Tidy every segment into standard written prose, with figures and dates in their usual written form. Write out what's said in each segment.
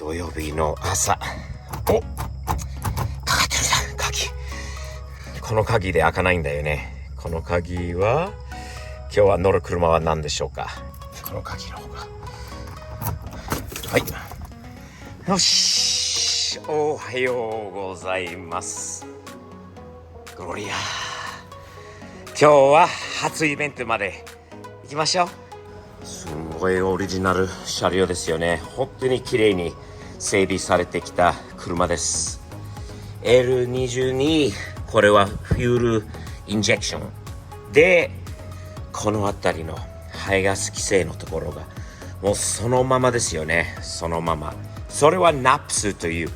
土曜日の朝。お、かかってるんだ、鍵。この鍵で開かないんだよね。この鍵は、今日は乗る車は何でしょうか。この鍵の方が。はい。よし。おはようございます。グロリア。今日は初イベントまで行きましょう。すごいオリジナル車両ですよね。本当に綺麗に整備されてきた車です。L22、これはフュールインジェクションで、この辺りの排ガス規制のところがもうそのままですよね。そのまま。それは NAPS という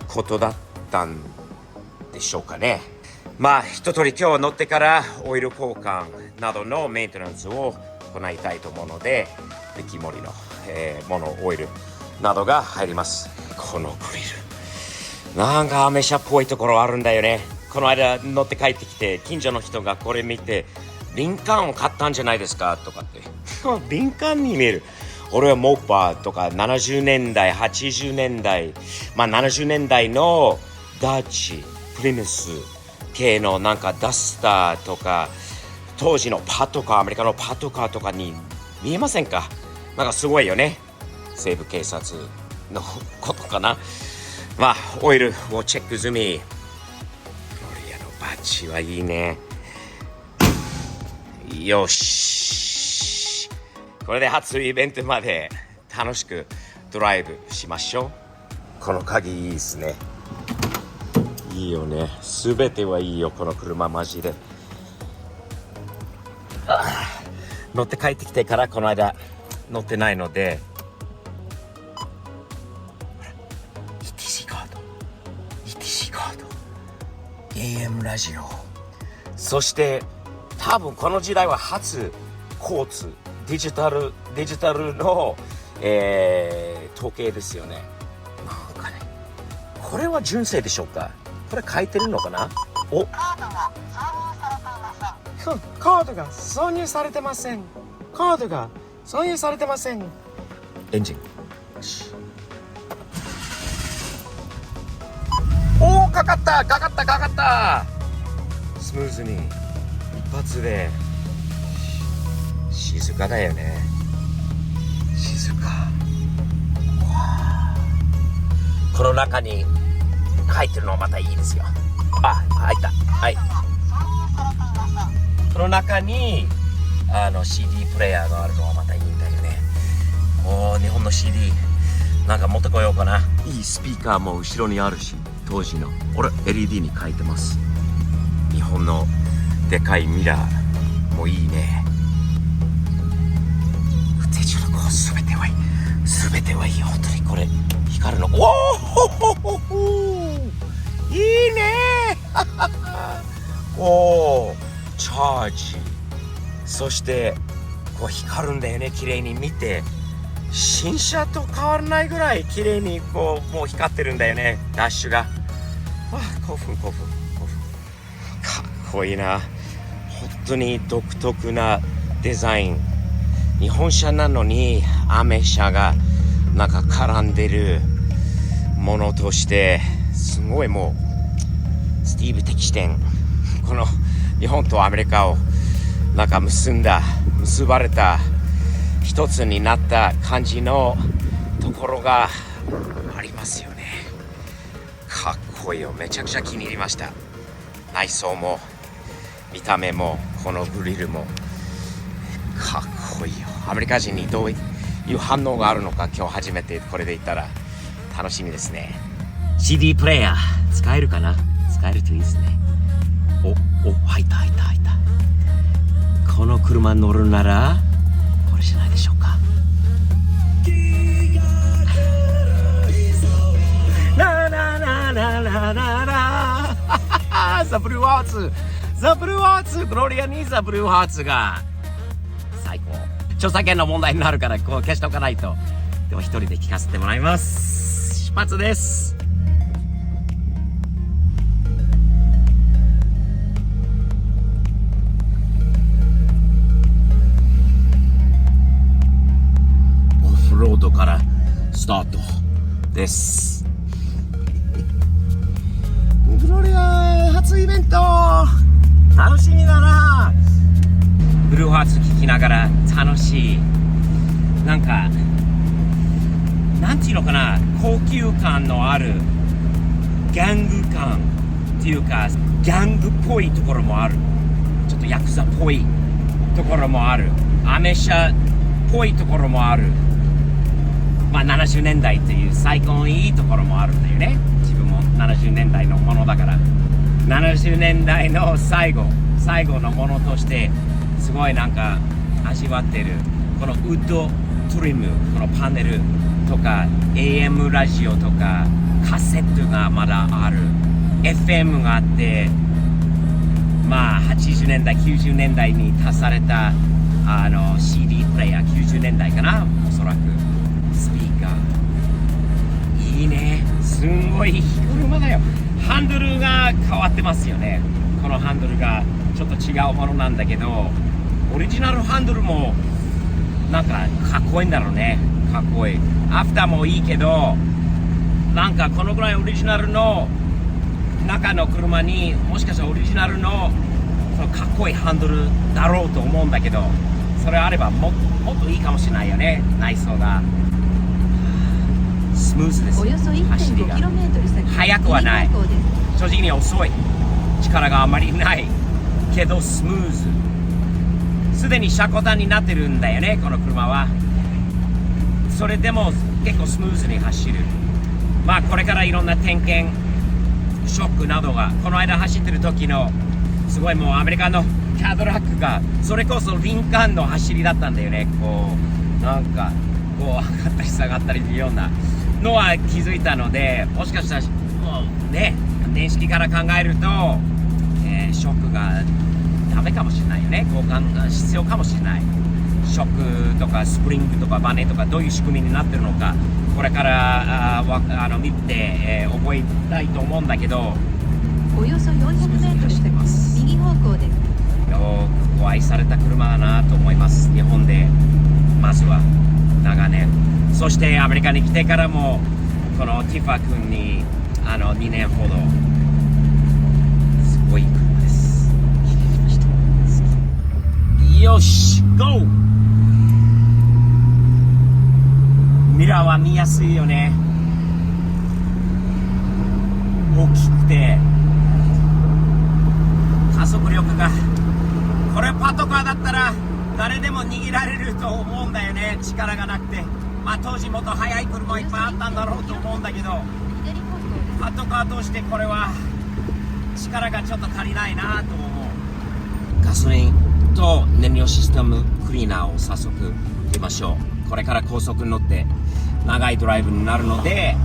ことだったんでしょうかね。まあ一通り今日乗ってからオイル交換などのメンテナンスを行いたいと思うので、デキモリの、モノオイルなどが入ります。このグリルなんかアメ車っぽいところあるんだよね。この間乗って帰ってきて、近所の人がこれ見て、リンカーンを買ったんじゃないですかとかってリンカーンに見える。俺はモーパーとか70年代80年代、まあ70年代のダッチプリムス系のなんかダスターとか、当時のパトカー、アメリカのパトカーとかに見えませんか。なんかすごいよね。西部警察のことかな。まあオイルをチェック済み。フロリアのバッジはいいね。よし、これで初イベントまで楽しくドライブしましょう。この鍵いいですね。いいよね。すべてはいいよ、この車マジで。乗って帰ってきてからこの間乗ってないので、 ETC カード ETC カード AM ラジオ、そして多分この時代は初交通デジタルの、時計ですよね。なんかね、これは純正でしょうか。これ書いてるのかな。お、カードが挿入されてません。カードが挿入されてません。エンジン。よし。おー、かかったスムーズに一発で。静かだよね。静か。この中に入ってるのまたいいですよ。あ、入った。はい。この中にCD プレイヤーがあるのはまたいいんだよね。もう日本の CD なんか持ってこようかな。いいスピーカーも後ろにあるし、当時の俺 LED に書いてます。日本のでかいミラーもいいね。手中のすべてはいい。すべてはいい。本当にこれ光るの。おお、いいねおー、チャージ。そしてこう光るんだよね。綺麗に見て、新車と変わらないぐらい綺麗にこうもう光ってるんだよね。ダッシュが興奮かっこいいな。本当に独特なデザイン。日本車なのにアメ車がなんか絡んでるものとして、すごいもうスティーブ的視点。この日本とアメリカをなんか結ばれた一つになった感じのところがありますよね。かっこいいよ。めちゃくちゃ気に入りました。内装も見た目もこのグリルもかっこいいよ。アメリカ人にどういう反応があるのか、今日初めてこれで言ったら楽しみですね。 CD プレイヤー使えるかな。使えるといいですね。お、入った。この車乗るならこれじゃないでしょうか。ザ・ブルーハーツグロリアにザ・ブルーハーツが最高。著作権の問題になるからこう消しておかないと。でも一人で聞かせてもらいます。出発です。オフロードからスタートです。フロリア初イベント楽しみだな。ブルーハーツ聞きながら楽しい。なんかなんていうのかな、高級感のあるギャング感っていうか、ギャングっぽいところもある。ちょっとヤクザっぽいところもある。アメ車っぽいところもある。まあ70年代っていう最高にいいところもあるんだよね。自分も70年代のものだから、70年代の最後のものとしてすごいなんか味わってる。このウッドトリム、このパネルとか AM ラジオとかカセットがまだある。 FM があって、まあ80年代90年代に足されたCD プレイヤー、90年代かな、おそらく。スピーカーいいね。すんごい車だよ。ハンドルが変わってますよね。このハンドルがちょっと違うものなんだけど、オリジナルハンドルもなんかかっこいいんだろうね。かっこいい。アフターもいいけど、なんかこのぐらいオリジナルの中の車にもしかしたらオリジナルのそのかっこいいハンドルだろうと思うんだけど、それあればもっといいかもしれないよね。内装がスムーズです。およそ 1.5km 先、速くはない。正直に遅い。力があまりないけどスムーズ。すでに車庫端になってるんだよね、この車は。それでも結構スムーズに走る。まあこれからいろんな点検、ショックなどが、この間走ってる時のすごいもうアメリカのキャドラックがそれこそリンカーンの走りだったんだよね。こうなんかこう上がったり下がったりというようなのは気づいたので、もしかしたらもうね、電子機から考えると、ショックがダメかもしれないよね。交換が必要かもしれない。ショックとかスプリングとかバネとかどういう仕組みになってるのか、これから見て、覚えたいと思うんだけど、およそ 400m 先、右方向でよく愛された車だなと思います。日本でまずは長年、そしてアメリカに来てからもこのティファ君に2年ほど、すごい車です。よし、ゴー。ミラーは見やすいよね。大きくて加速力が、これパトカーだったら誰でも握られると思うんだよね。力がなくて、まあ当時もっと速い車いっぱいあったんだろうと思うんだけど、パトカーとしてこれは力がちょっと足りないなと思う。ガソリンと燃料システムクリーナーを早速入れましょう。これから高速に乗って長いドライブになるので、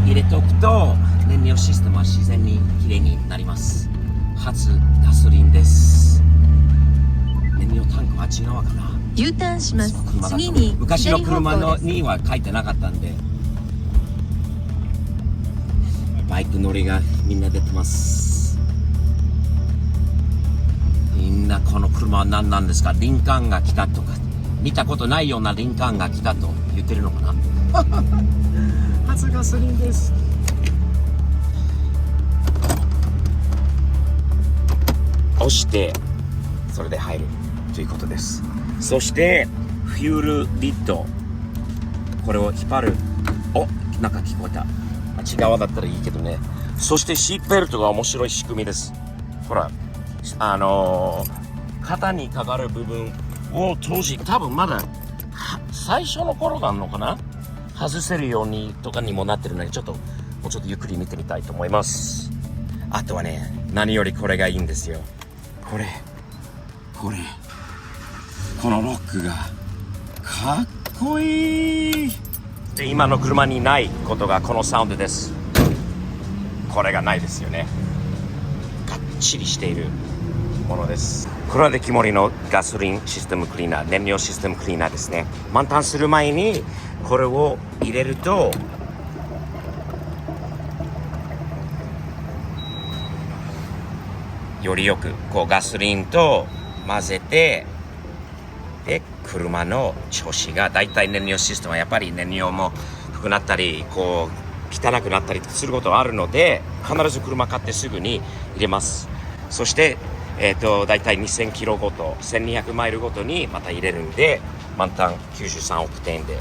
入れておくと燃料システムは自然にきれいになります。初ガソリンです。燃料タンクは違うかな。 U ターンします。次に昔の車のには書いてなかったんで、バイク乗りがみんな出てます。みんなこの車は何なんですか。リンカーンが来たとか、見たことないようなリンカーンが来たと言ってるのかな。初ガソリンです。押してそれで入るということです。そしてフュールリッド、これを引っ張る。お、なんか聞こえた。内側だったらいいけどね。そしてシートベルトが面白い仕組みです。ほら、肩にかかる部分を当時多分まだ最初の頃なのかな、外せるようにとかにもなってるので、ちょっともうちょっとゆっくり見てみたいと思います。あとはね、何よりこれがいいんですよ。このロックがかっこいい。で、今の車にないことがこのサウンドです。これがないですよね。がっちりしているものです。これはでキモリのガソリンシステムクリーナー、燃料システムクリーナーですね。満タンする前にこれを入れると、よりよくこうガソリンと混ぜて、で車の調子が、だいたい燃料システムはやっぱり燃料もくなったりこう汚くなったりすることがあるので、必ず車買ってすぐに入れます。そしてだいたい2000キロごと1200マイルごとにまた入れるんで、満タン93オクテーンで。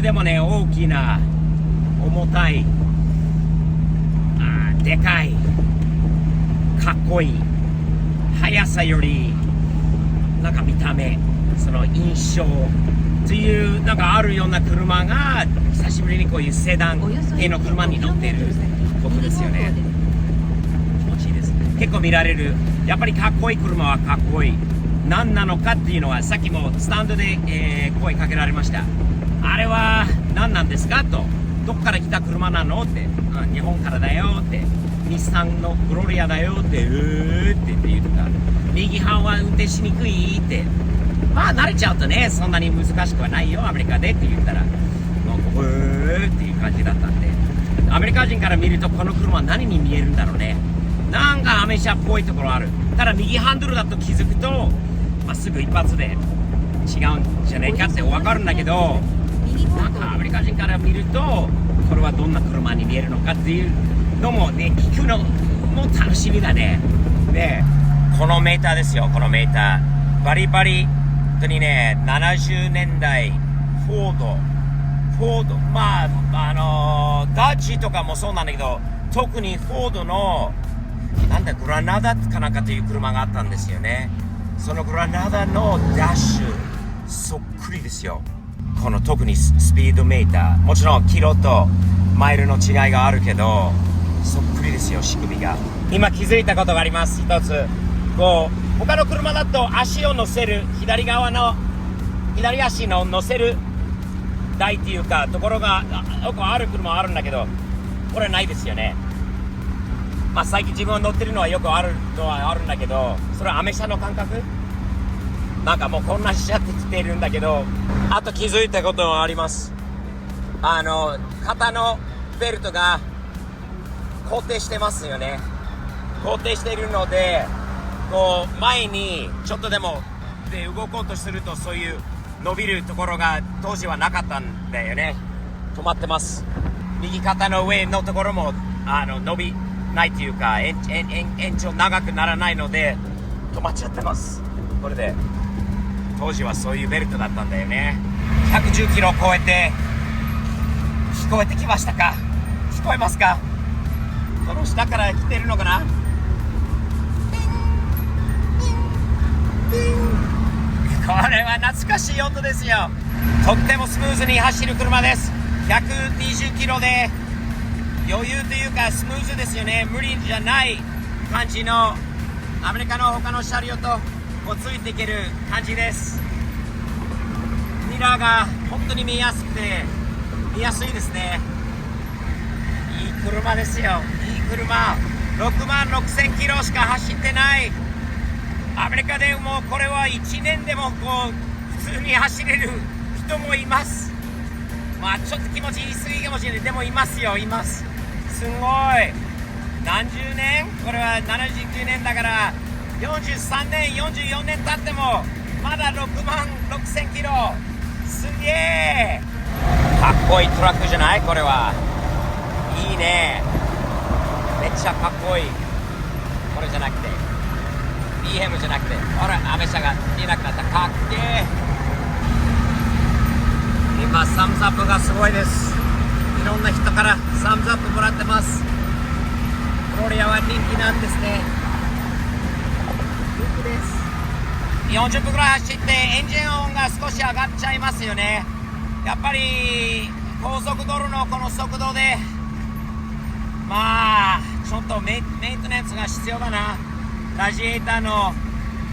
でもね、大きな重たいでかいかっこいい速さよりなんか見た目、その印象というなんかあるような車が久しぶりにこういうセダン系の車に乗っていることですよね。気持ちいいです。結構見られる、やっぱりかっこいい車はかっこいい。何なのかっていうのはさっきもスタンドで、声かけられました。あれは何なんですかと。どこから来た車なのって。日本からだよって。日産のグロリアだよって。って言ってた。右半は運転しにくいって。まあ慣れちゃうとね、そんなに難しくはないよアメリカでって言ったら、もうっていう感じだったんで、アメリカ人から見るとこの車は何に見えるんだろうね。なんかアメ車っぽいところある。ただ右ハンドルだと気づくと、すぐ一発で違うんじゃないかって分かるんだけど、なんかアメリカ人から見るとこれはどんな車に見えるのかっていうのもね、聞くのも楽しみだね。で、このメーターですよ。このメーターバリバリ本当にね、70年代フォード、まあダッチとかもそうなんだけど、特にフォードのなんだグラナダかなんかという車があったんですよね。そのグラナダのダッシュそっくりですよ。この特にスピードメーター、もちろんキロとマイルの違いがあるけどそっくりですよ、仕組みが。今気づいたことがあります。一つ、こう他の車だと足を乗せる左足の乗せる台っていうかところがよくある車はあるんだけど、これはないですよね。まあ最近自分が乗ってるのはよくあるのはあるんだけど、それはアメ車の感覚なんかもうこんなしちゃってきてるんだけど、あと気づいたことがあります。肩のベルトが固定してますよね。固定しているので、こう前にちょっとでもで動こうとすると、そういう伸びるところが当時はなかったんだよね。止まってます。右肩の上のところも伸びないというか、延長長くならないので止まっちゃってます。これで当時はそういうベルトだったんだよね。110キロを超えて聞こえてきましたか？聞こえますか？この下から来てるのかな？これは懐かしい音ですよ。とってもスムーズに走る車です。120キロで余裕というかスムーズですよね。無理じゃない感じのアメリカの他の車両とこうついていける感じです。ミラーが本当に見やすくて見やすいですね。いい車ですよ。いい車。6万6000キロしか走ってない。アメリカでもこれは1年でもこう普通に走れる人もいます。まあちょっと気持ち言い過ぎかもしれない。でもいますよ、います。すごい。何十年？これは79年だから43年44年経ってもまだ6万6000キロ。すげえかっこいいトラックじゃない？これはいいね。めっちゃかっこいい。これじゃなくてBM じゃなくて、ほらアメ車がいなくなった。かっけえ。今サムズアップがすごいです。いろんな人からサムズアップもらってます。グロリアは人気なんですね。人気です。40分ぐらい走ってエンジン音が少し上がっちゃいますよね。やっぱり高速道路のこの速度でまあちょっとメンテナンスが必要だな。ラジエーターの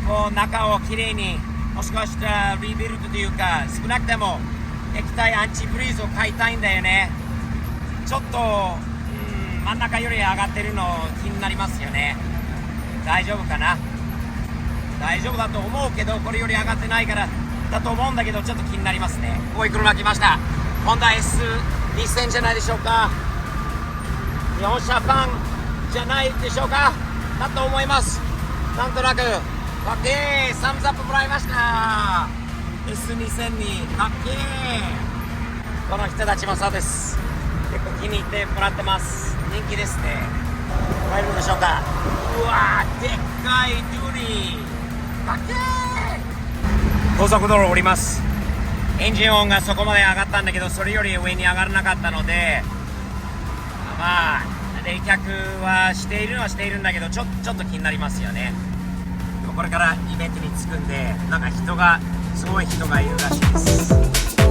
こう中をきれいに、もしかしたらリビルドというか少なくても液体アンチフリーズを買いたいんだよね。ちょっとま真ん中より上がってるの気になりますよね。大丈夫かな。大丈夫だと思うけど、これより上がってないからだと思うんだけど、ちょっと気になりますね。こういう車来ました。ホンダ S2000 じゃないでしょうか。日本車ファンじゃないでしょうか。だと思います。なんとなくかっけー、サムズアップもらいました。 S2000 にかっけー。この人たちもそうです。結構気に入ってもらってます。人気ですね。入るんでしょうか。うわー、でっかいドゥリーかっけー。高速道路降ります。エンジン音がそこまで上がったんだけど、それより上に上がらなかったので、まあ冷却はしているのはしているんだけど、ちょっと気になりますよね。でもこれからイベントに着くんで、なんかすごい人がいるらしいです。